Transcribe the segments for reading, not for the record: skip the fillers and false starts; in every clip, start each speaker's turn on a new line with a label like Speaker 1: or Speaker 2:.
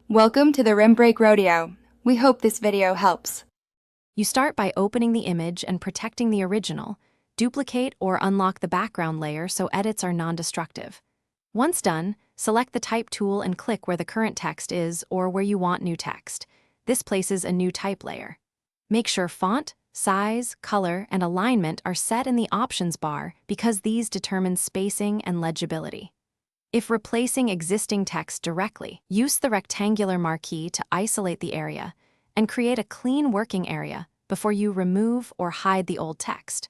Speaker 1: Welcome to the Rim Break Rodeo. We hope this video helps.
Speaker 2: You start by opening the image and protecting the original. Duplicate or unlock the background layer so edits are non-destructive. Once done, select the Type tool and click where the current text is or where you want new text. This places a new type layer. Make sure font, size, color, and alignment are set in the options bar because these determine spacing and legibility. If replacing existing text directly, use the rectangular marquee to isolate the area and create a clean working area before you remove or hide the old text.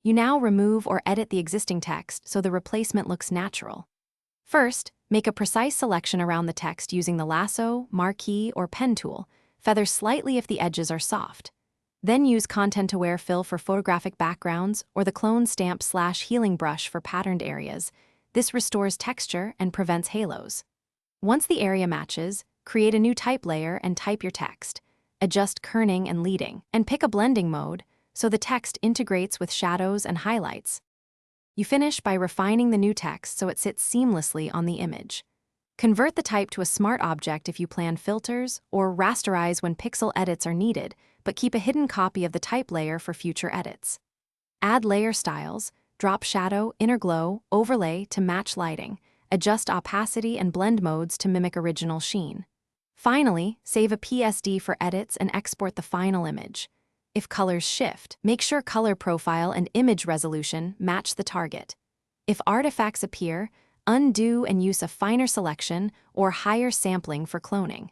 Speaker 2: You now remove or edit the existing text so the replacement looks natural. First, make a precise selection around the text using the lasso, marquee, or pen tool. Feather slightly if the edges are soft. Then use content-aware fill for photographic backgrounds or the clone stamp/healing brush for patterned areas. This restores texture and prevents halos. Once the area matches, create a new type layer and type your text. Adjust kerning and leading, and pick a blending mode so the text integrates with shadows and highlights. You finish by refining the new text so it sits seamlessly on the image. Convert the type to a smart object if you plan filters, or rasterize when pixel edits are needed, but keep a hidden copy of the type layer for future edits. Add layer styles, drop shadow, inner glow, overlay to match lighting, adjust opacity and blend modes to mimic original sheen. Finally, save a PSD for edits and export the final image. If colors shift, make sure color profile and image resolution match the target. If artifacts appear, undo and use a finer selection or higher sampling for cloning.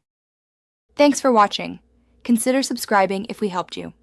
Speaker 1: Thanks for watching. Consider subscribing if we helped you.